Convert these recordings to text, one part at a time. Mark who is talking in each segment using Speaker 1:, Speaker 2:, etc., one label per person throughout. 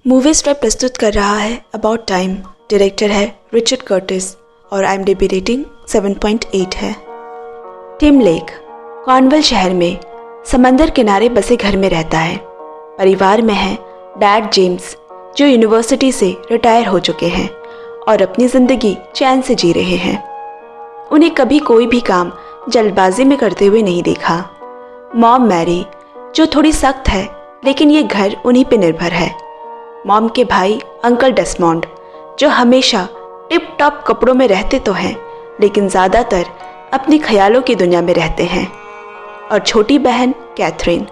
Speaker 1: Movie strip प्रस्तुत कर रहा है अबाउट टाइम। डायरेक्टर है रिचर्ड कर्टिस और IMDb रेटिंग 7.8 है। टिम लेक कॉर्नवल शहर में समंदर किनारे बसे घर में रहता है। परिवार में है डैड जेम्स, जो यूनिवर्सिटी से रिटायर हो चुके हैं और अपनी ज़िंदगी चैन से जी रहे हैं। उन्हें कभी कोई भी काम जल्दबाजी में करते हुए नहीं देखा। मॉम मैरी, जो थोड़ी सख्त है, लेकिन ये घर उन्हीं पे निर्भर है। मॉम के भाई अंकल डेस्मॉन्ड, जो हमेशा टिप टॉप कपड़ों में रहते तो हैं, लेकिन ज़्यादातर अपने ख्यालों की दुनिया में रहते हैं। और छोटी बहन कैथरीन,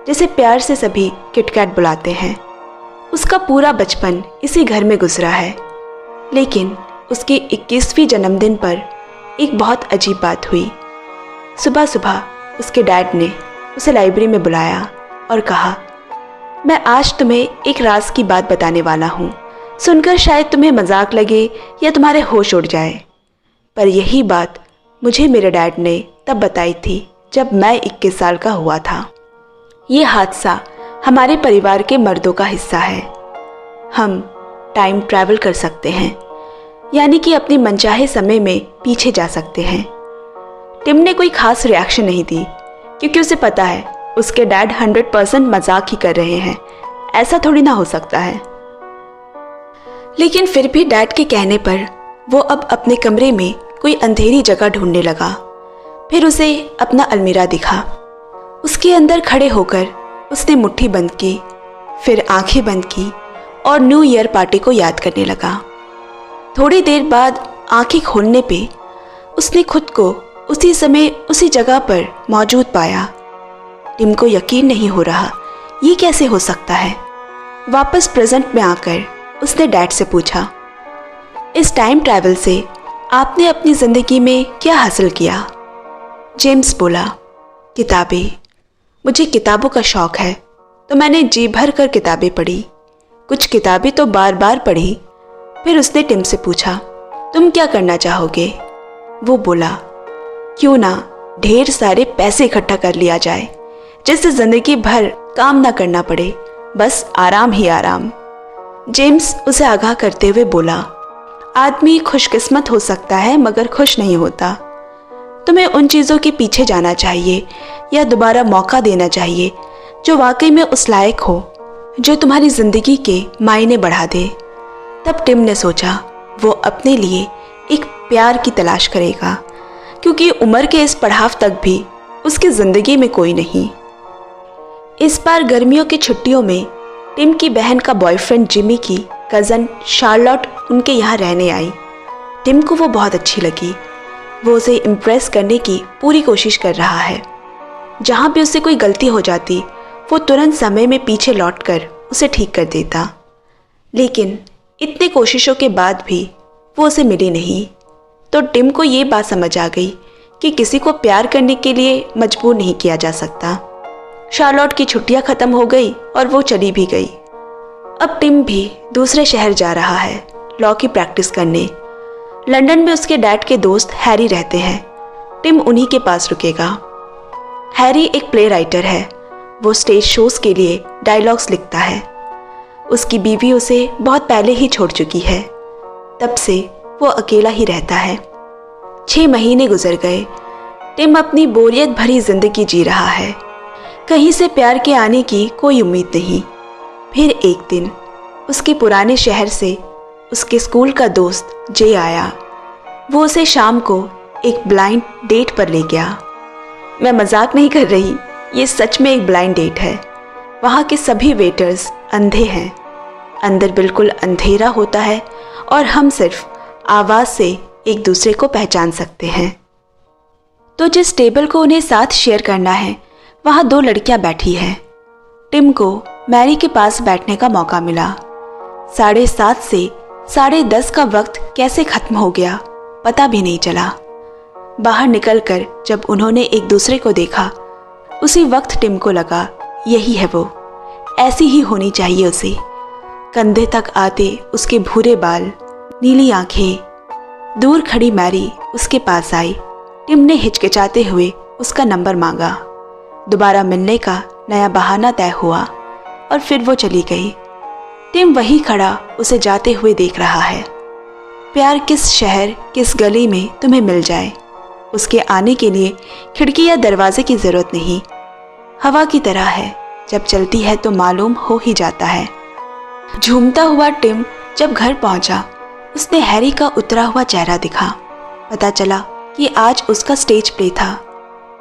Speaker 1: जिसे प्यार से सभी किटकैट बुलाते हैं। उसका पूरा बचपन इसी घर में गुजरा है। लेकिन उसके 21वीं जन्मदिन पर एक बहुत अजीब बात हुई। सुबह सुबह उसके डैड ने उसे लाइब्रेरी में बुलाया और कहा, मैं आज तुम्हें एक राज की बात बताने वाला हूँ। सुनकर शायद तुम्हें मजाक लगे या तुम्हारे होश उड़ जाए, पर यही बात मुझे मेरे डैड ने तब बताई थी जब मैं 21 साल का हुआ था। ये हादसा हमारे परिवार के मर्दों का हिस्सा है। हम टाइम ट्रैवल कर सकते हैं, यानी कि अपनी मनचाहे समय में पीछे जा सकते हैं। टिम ने कोई खास रिएक्शन नहीं दी, क्योंकि उसे पता है उसके डैड 100% मजाक ही कर रहे हैं। ऐसा थोड़ी ना हो सकता है। लेकिन फिर भी डैड के कहने पर वो अब अपने कमरे में कोई अंधेरी जगह ढूंढने लगा। फिर उसे अपना अलमीरा दिखा। उसके अंदर खड़े होकर उसने मुट्ठी बंद की, फिर आंखें बंद की और न्यू ईयर पार्टी को याद करने लगा। थोड़ी देर बाद आंखें खोलने पे उसने खुद को उसी समय उसी जगह पर मौजूद पाया। टिम को यकीन नहीं हो रहा, ये कैसे हो सकता है। वापस प्रेजेंट में आकर उसने डैड से पूछा, इस टाइम ट्रैवल से आपने अपनी ज़िंदगी में क्या हासिल किया? जेम्स बोला, किताबें। मुझे किताबों का शौक़ है, तो मैंने जी भर कर किताबें पढ़ी। कुछ किताबें तो बार बार पढ़ी। फिर उसने टिम से पूछा, तुम क्या करना चाहोगे? वो बोला, क्यों ना ढेर सारे पैसे इकट्ठा कर लिया जाए, जिससे ज़िंदगी भर काम ना करना पड़े, बस आराम ही आराम। जेम्स उसे आगाह करते हुए बोला, आदमी खुशकिस्मत हो सकता है मगर खुश नहीं होता। तुम्हें उन चीज़ों के पीछे जाना चाहिए या दोबारा मौका देना चाहिए जो वाकई में उस लायक हो, जो तुम्हारी ज़िंदगी के मायने बढ़ा दे। तब टिम ने सोचा वो अपने लिए एक प्यार की तलाश करेगा, क्योंकि उम्र के इस पड़ाव तक भी उसकी ज़िंदगी में कोई नहीं। इस बार गर्मियों की छुट्टियों में टिम की बहन का बॉयफ्रेंड जिमी की कज़न शार्लॉट उनके यहाँ रहने आई। टिम को वो बहुत अच्छी लगी। वो उसे इम्प्रेस करने की पूरी कोशिश कर रहा है। जहाँ भी उससे कोई गलती हो जाती, वो तुरंत समय में पीछे लौटकर उसे ठीक कर देता। लेकिन इतने कोशिशों के बाद भी वो उसे मिली नहीं। तो टिम को ये बात समझ आ गई कि किसी को प्यार करने के लिए मजबूर नहीं किया जा सकता। शार्लॉट की छुट्टियां खत्म हो गई और वो चली भी गई। अब टिम भी दूसरे शहर जा रहा है लॉ की प्रैक्टिस करने। लंदन में उसके डैड के दोस्त हैरी रहते हैं। टिम उन्हीं के पास रुकेगा। हैरी एक प्ले राइटर है। वो स्टेज शोज के लिए डायलॉग्स लिखता है। उसकी बीवी उसे बहुत पहले ही छोड़ चुकी है। तब से वो अकेला ही रहता है। 6 महीने गुजर गए। टिम अपनी बोरियत भरी जिंदगी जी रहा है। कहीं से प्यार के आने की कोई उम्मीद नहीं। फिर एक दिन उसके पुराने शहर से उसके स्कूल का दोस्त जे आया। वो उसे शाम को एक ब्लाइंड डेट पर ले गया। मैं मजाक नहीं कर रही, ये सच में एक ब्लाइंड डेट है। वहाँ के सभी वेटर्स अंधे हैं। अंदर बिल्कुल अंधेरा होता है और हम सिर्फ आवाज़ से एक दूसरे को पहचान सकते हैं। तो जिस टेबल को उन्हें साथ शेयर करना है, वहाँ 2 लड़कियां बैठी हैं। टिम को मैरी के पास बैठने का मौका मिला। 7:30 से 10:30 का वक्त कैसे खत्म हो गया पता भी नहीं चला। बाहर निकलकर जब उन्होंने एक दूसरे को देखा, उसी वक्त टिम को लगा यही है वो, ऐसी ही होनी चाहिए उसे। कंधे तक आते उसके भूरे बाल, नीली आंखें। दूर खड़ी मैरी उसके पास आई। टिम ने हिचकिचाते हुए उसका नंबर मांगा। दोबारा मिलने का नया बहाना तय हुआ और फिर वो चली गई। टिम वहीं खड़ा उसे जाते हुए देख रहा है। प्यार किस शहर किस गली में तुम्हें मिल जाए, उसके आने के लिए खिड़की या दरवाजे की जरूरत नहीं। हवा की तरह है, जब चलती है तो मालूम हो ही जाता है। झूमता हुआ टिम जब घर पहुंचा, उसने हैरी का उतरा हुआ चेहरा दिखा। पता चला कि आज उसका स्टेज प्ले था,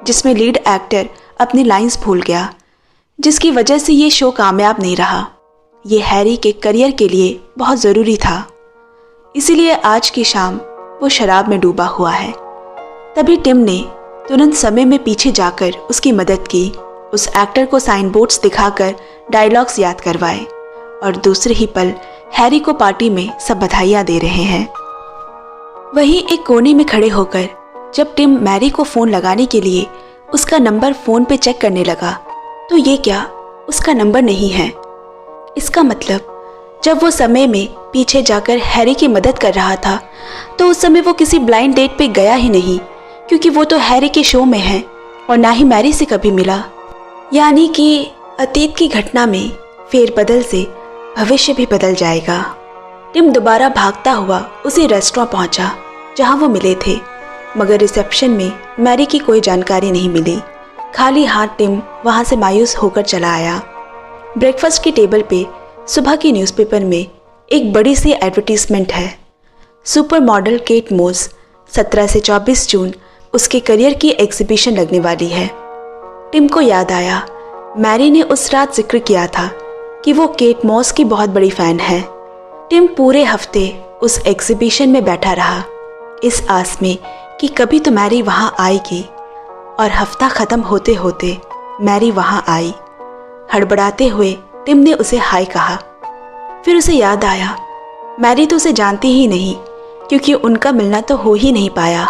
Speaker 1: जिसमें लीड एक्टर अपनी लाइंस भूल गया, जिसकी वजह से ये शो कामयाब नहीं रहा। ये हैरी के करियर के लिए बहुत ज़रूरी था, इसीलिए आज की शाम वो शराब में डूबा हुआ है। तभी टिम ने तुरंत समय में पीछे जाकर उसकी मदद की, उस एक्टर को साइन बोर्ड्स दिखाकर डायलॉग्स याद करवाए, और दूसरे ही पल हैरी को पार्टी में सब बधाइयाँ दे रहे हैं। वहीं एक कोने में खड़े होकर जब टिम मैरी को फ़ोन लगाने के लिए उसका नंबर फ़ोन पे चेक करने लगा, तो ये क्या, उसका नंबर नहीं है। इसका मतलब जब वो समय में पीछे जाकर हैरी की मदद कर रहा था, तो उस समय वो किसी ब्लाइंड डेट पे गया ही नहीं, क्योंकि वो तो हैरी के शो में है और ना ही मैरी से कभी मिला। यानी कि अतीत की घटना में फेरबदल से भविष्य भी बदल जाएगा। टिम दोबारा भागता हुआ उसी रेस्टोरेंट पहुंचा जहां वो मिले थे, मगर रिसेप्शन में मैरी की कोई जानकारी नहीं मिली। खाली हाथ टिम वहां से मायूस होकर चला आया। ब्रेकफास्ट की टेबल पे सुबह की न्यूज़पेपर में एक बड़ी सी एडवर्टीजमेंट है। सुपर मॉडल केट मॉस 17 से 24 जून उसके करियर की एग्जीबिशन लगने वाली है। टिम को याद आया, मैरी ने उस रात जिक्र किया था कि वो केट मॉस की बहुत बड़ी फ़ैन है। टिम पूरे हफ्ते उस एग्जीबिशन में बैठा रहा, इस आस में कि कभी तो मैरी वहाँ आएगी, और हफ्ता ख़त्म होते होते मैरी वहाँ आई। हड़बड़ाते हुए टिम ने उसे हाय कहा। फिर उसे याद आया, मैरी तो उसे जानती ही नहीं, क्योंकि उनका मिलना तो हो ही नहीं पाया।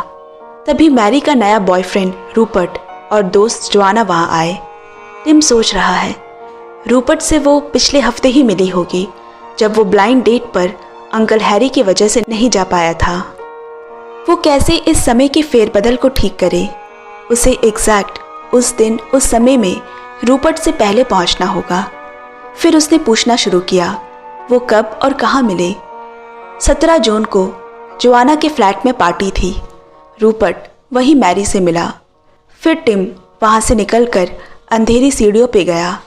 Speaker 1: तभी मैरी का नया बॉयफ्रेंड रूपर्ट और दोस्त जोआना वहाँ आए। टिम सोच रहा है, रूपर्ट से वो पिछले हफ्ते ही मिली होगी, जब वो ब्लाइंड डेट पर अंकल हैरी की वजह से नहीं जा पाया था। वो कैसे इस समय के फेरबदल को ठीक करे। उसे एग्जैक्ट उस दिन उस समय में रूपर्ट से पहले पहुंचना होगा। फिर उसने पूछना शुरू किया, वो कब और कहाँ मिले। 17 जून को जोआना के फ्लैट में पार्टी थी। रूपर्ट वहीं मैरी से मिला। फिर टिम वहाँ से निकलकर अंधेरी सीढ़ियों पे गया,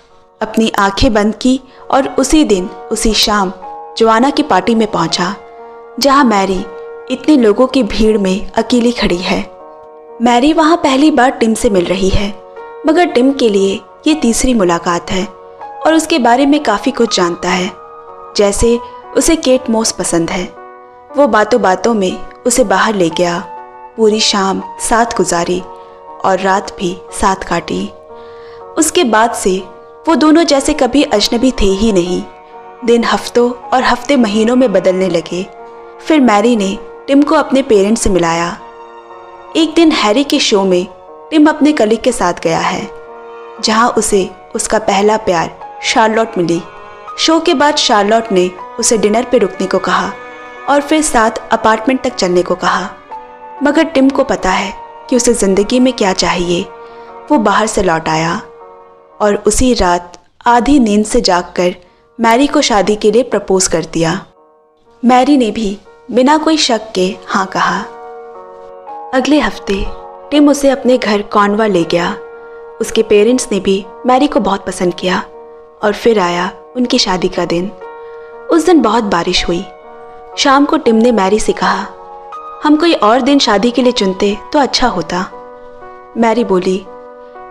Speaker 1: अपनी आंखें बंद की और उसी दिन उसी शाम जोआना की पार्टी में पहुंचा, जहां मैरी इतने लोगों की भीड़ में अकेली खड़ी है। मैरी वहां पहली बार टिम से मिल रही है, मगर टिम के लिए ये तीसरी मुलाकात है और उसके बारे में काफ़ी कुछ जानता है। जैसे उसे केट मॉस पसंद है। वो बातों बातों में उसे बाहर ले गया, पूरी शाम साथ गुजारी और रात भी साथ काटी। उसके बाद से वो दोनों जैसे कभी अजनबी थे ही नहीं। दिन हफ्तों और हफ्ते महीनों में बदलने लगे। फिर मैरी ने टिम को अपने पेरेंट्स से मिलाया। एक दिन हैरी के शो में टिम अपने कलीग के साथ गया है, जहां उसे उसका पहला प्यार शार्लोट मिली। शो के बाद शार्लोट ने उसे डिनर पे रुकने को कहा और फिर साथ अपार्टमेंट तक चलने को कहा, मगर टिम को पता है कि उसे ज़िंदगी में क्या चाहिए। वो बाहर से लौट आया और उसी रात आधी नींद से जागकर मैरी को शादी के लिए प्रपोज कर दिया। मैरी ने भी बिना कोई शक के हाँ कहा। अगले हफ्ते टिम उसे अपने घर कॉर्नवाल ले गया। उसके पेरेंट्स ने भी मैरी को बहुत पसंद किया और फिर आया उनकी शादी का दिन। उस दिन बहुत बारिश हुई। शाम को टिम ने मैरी से कहा, हम कोई और दिन शादी के लिए चुनते तो अच्छा होता। मैरी बोली,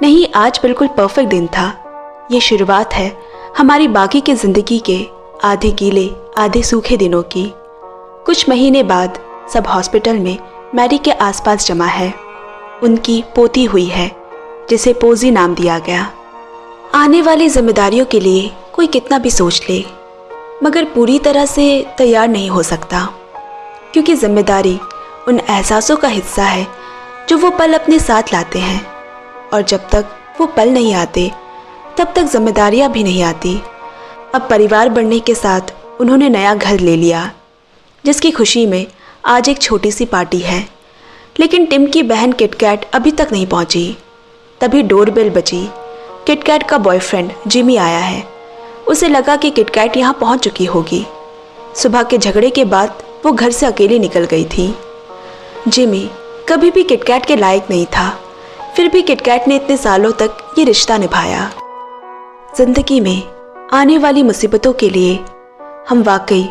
Speaker 1: नहीं, आज बिल्कुल परफेक्ट दिन था। ये शुरुआत है हमारी बाकी की ज़िंदगी के आधे गीले आधे सूखे दिनों की। कुछ महीने बाद सब हॉस्पिटल में मैरी के आसपास जमा है। उनकी पोती हुई है, जिसे पोजी नाम दिया गया। आने वाली जिम्मेदारियों के लिए कोई कितना भी सोच ले, मगर पूरी तरह से तैयार नहीं हो सकता, क्योंकि जिम्मेदारी उन एहसासों का हिस्सा है जो वो पल अपने साथ लाते हैं, और जब तक वो पल नहीं आते तब तक जिम्मेदारियां भी नहीं आती। अब परिवार बढ़ने के साथ उन्होंने नया घर ले लिया, जिसकी खुशी में आज एक छोटी सी पार्टी है। लेकिन टिम की बहन किटकैट अभी तक नहीं पहुंची। तभी डोरबेल बजी। किटकैट का बॉयफ्रेंड जिमी आया है। उसे लगा कि किटकैट यहाँ पहुँच चुकी होगी। सुबह के झगड़े के बाद वो घर से अकेली निकल गई थी। जिमी कभी भी किटकैट के लायक नहीं था, फिर भी किटकैट ने इतने सालों तक ये रिश्ता निभाया। जिंदगी में आने वाली मुसीबतों के लिए हम वाकई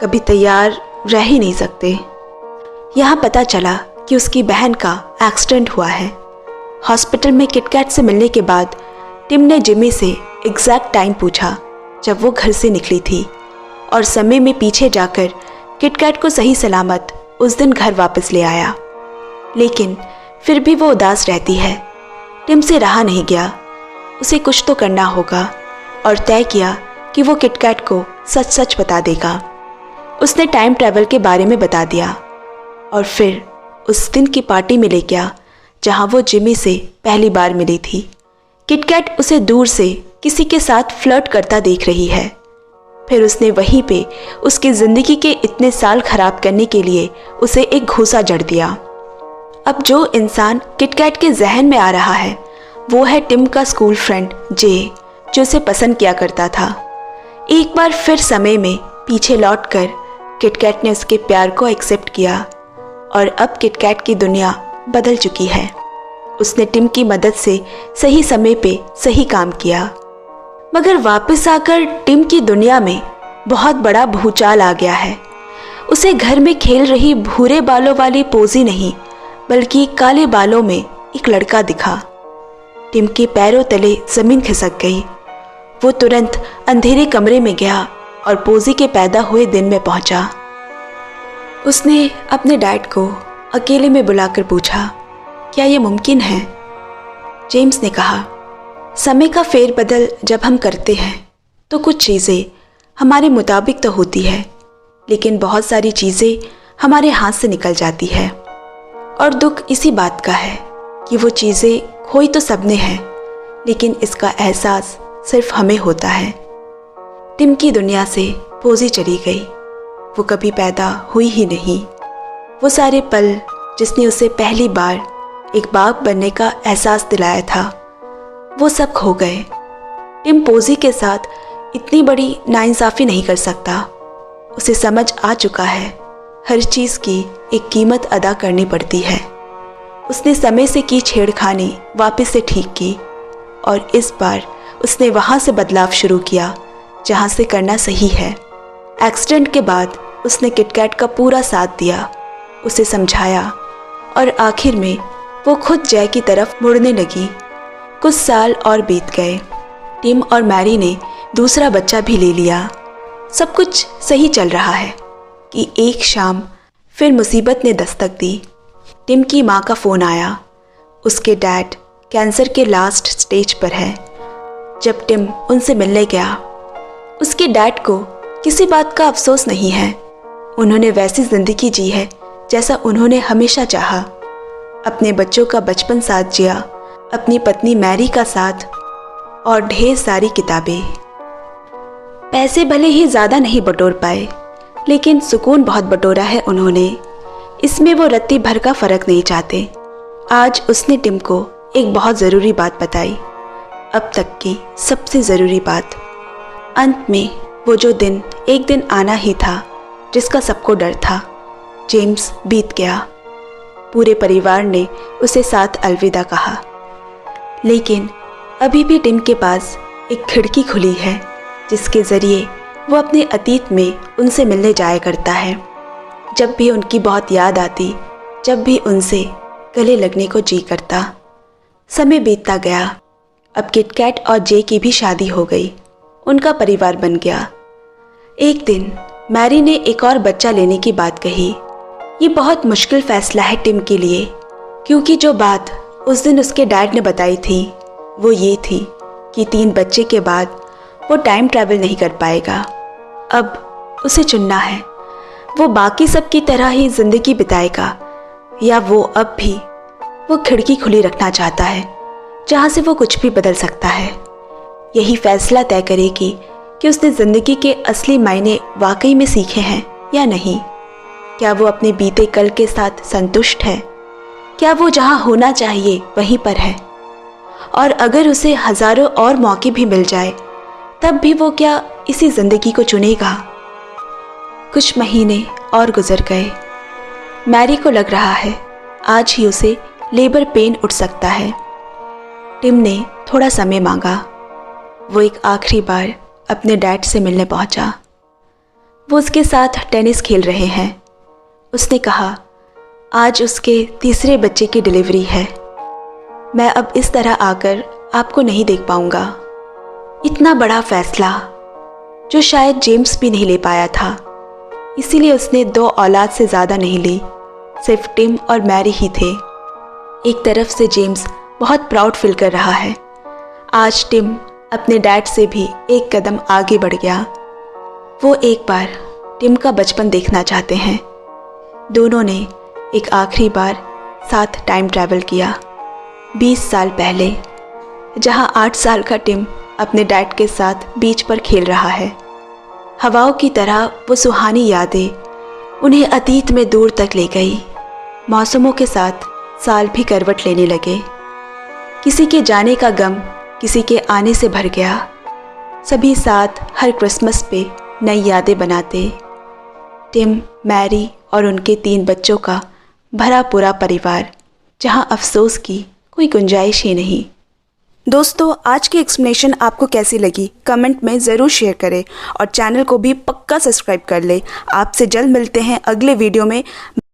Speaker 1: कभी तैयार रह ही नहीं सकते। यहाँ पता चला कि उसकी बहन का एक्सीडेंट हुआ है। हॉस्पिटल में किटकैट से मिलने के बाद टिम ने जिमी से एग्जैक्ट टाइम पूछा जब वो घर से निकली थी, और समय में पीछे जाकर किटकैट को सही सलामत उस दिन घर वापस ले आया। लेकिन फिर भी वो उदास रहती है। टिम से रहा नहीं गया, उसे कुछ तो करना होगा, और तय किया कि वो किटकैट को सच सच बता देगा। उसने टाइम ट्रैवल के बारे में बता दिया और फिर उस दिन की पार्टी में ले गया जहां वो जिमी से पहली बार मिली थी। किटकैट उसे दूर से किसी के साथ फ्लर्ट करता देख रही है। फिर उसने वहीं पे उसकी ज़िंदगी के इतने साल खराब करने के लिए उसे एक घूंसा जड़ दिया। अब जो इंसान किटकैट के जहन में आ रहा है वो है टिम का स्कूल फ्रेंड जे, जो उसे पसंद किया करता था। एक बार फिर समय में पीछे लौटकर किटकैट ने उसके प्यार को एक्सेप्ट किया और अब किटकैट की दुनिया बदल चुकी है। उसने टिम की मदद से सही समय पे सही काम किया, मगर वापस आकर टिम की दुनिया में बहुत बड़ा भूचाल आ गया है। उसे घर में खेल रही भूरे बालों वाली पोजी नहीं बल्कि काले बालों में एक लड़का दिखा। टिम के पैरों तले जमीन खिसक गई। वो तुरंत अंधेरे कमरे में गया और पोजी के पैदा हुए दिन में पहुंचा। उसने अपने डैड को अकेले में बुलाकर पूछा, क्या ये मुमकिन है? जेम्स ने कहा, समय का फेरबदल जब हम करते हैं तो कुछ चीज़ें हमारे मुताबिक तो होती है, लेकिन बहुत सारी चीज़ें हमारे हाथ से निकल जाती है। और दुख इसी बात का है कि वो चीज़ें खोई तो सबने हैं, लेकिन इसका एहसास सिर्फ हमें होता है। टिम की दुनिया से पोजी चली गई। वो कभी पैदा हुई ही नहीं। वो सारे पल जिसने उसे पहली बार एक बाप बनने का एहसास दिलाया था, वो सब खो गए। टिम पोजी के साथ इतनी बड़ी नाइंसाफ़ी नहीं कर सकता। उसे समझ आ चुका है हर चीज़ की एक कीमत अदा करनी पड़ती है। उसने समय से की छेड़खानी वापस से ठीक की, और इस बार उसने वहाँ से बदलाव शुरू किया जहाँ से करना सही है। एक्सीडेंट के बाद उसने किटकैट का पूरा साथ दिया, उसे समझाया, और आखिर में वो खुद जय की तरफ मुड़ने लगी। कुछ साल और बीत गए। टिम और मैरी ने दूसरा बच्चा भी ले लिया। सब कुछ सही चल रहा है कि एक शाम फिर मुसीबत ने दस्तक दी। टिम की माँ का फ़ोन आया। उसके डैड कैंसर के लास्ट स्टेज पर है। जब टिम उनसे मिलने गया, उसके डैड को किसी बात का अफसोस नहीं है। उन्होंने वैसी ज़िंदगी जी है जैसा उन्होंने हमेशा चाहा। अपने बच्चों का बचपन साथ जिया, अपनी पत्नी मैरी का साथ, और ढेर सारी किताबें। पैसे भले ही ज़्यादा नहीं बटोर पाए, लेकिन सुकून बहुत बटोरा है उन्होंने। इसमें वो रत्ती भर का फ़र्क नहीं चाहते। आज उसने टिम को एक बहुत ज़रूरी बात बताई, अब तक की सबसे ज़रूरी बात। अंत में वो जो दिन एक दिन आना ही था जिसका सबको डर था, जेम्स बीत गया। पूरे परिवार ने उसे साथ अलविदा कहा, लेकिन अभी भी टिम के पास एक खिड़की खुली है जिसके ज़रिए वो अपने अतीत में उनसे मिलने जाया करता है। जब भी उनकी बहुत याद आती, जब भी उनसे गले लगने को जी करता। समय बीतता गया। अब किटकैट और जे की भी शादी हो गई, उनका परिवार बन गया। एक दिन मैरी ने एक और बच्चा लेने की बात कही। ये बहुत मुश्किल फैसला है टिम के लिए, क्योंकि जो बात उस दिन उसके डैड ने बताई थी वो ये थी कि 3 बच्चे के बाद वो टाइम ट्रैवल नहीं कर पाएगा। अब उसे चुनना है, वो बाकी सब की तरह ही ज़िंदगी बिताएगा या वो अब भी वो खिड़की खुली रखना चाहता है जहाँ से वो कुछ भी बदल सकता है। यही फैसला तय करेगी कि उसने ज़िंदगी के असली मायने वाकई में सीखे हैं या नहीं। क्या वो अपने बीते कल के साथ संतुष्ट है? क्या वो जहाँ होना चाहिए वहीं पर है? और अगर उसे हज़ारों और मौके भी मिल जाए तब भी वो क्या इसी जिंदगी को चुनेगा? कुछ महीने और गुजर गए। मैरी को लग रहा है आज ही उसे लेबर पेन उठ सकता है। टिम ने थोड़ा समय मांगा। वो एक आखिरी बार अपने डैड से मिलने पहुंचा। वो उसके साथ टेनिस खेल रहे हैं। उसने कहा, आज उसके तीसरे बच्चे की डिलीवरी है। मैं अब इस तरह आकर आपको नहीं देख पाऊंगा। इतना बड़ा फैसला जो शायद जेम्स भी नहीं ले पाया था। इसीलिए उसने 2 औलाद से ज़्यादा नहीं ली, सिर्फ टिम और मैरी ही थे। एक तरफ से जेम्स बहुत प्राउड फील कर रहा है। आज टिम अपने डैड से भी एक कदम आगे बढ़ गया। वो एक बार टिम का बचपन देखना चाहते हैं। दोनों ने एक आखिरी बार साथ टाइम ट्रैवल किया 20 साल पहले, जहां 8 साल का टिम अपने डैड के साथ बीच पर खेल रहा है। हवाओं की तरह वो सुहानी यादें उन्हें अतीत में दूर तक ले गई। मौसमों के साथ साल भी करवट लेने लगे। किसी के जाने का गम किसी के आने से भर गया। सभी साथ हर क्रिसमस पे नई यादें बनाते। टिम, मैरी और उनके 3 बच्चों का भरा पूरा परिवार, जहां अफसोस की कोई गुंजाइश ही नहीं। दोस्तों, आज की एक्सप्लेनेशन आपको कैसी लगी कमेंट में ज़रूर शेयर करें और चैनल को भी पक्का सब्सक्राइब कर ले। आपसे जल्द मिलते हैं अगले वीडियो में।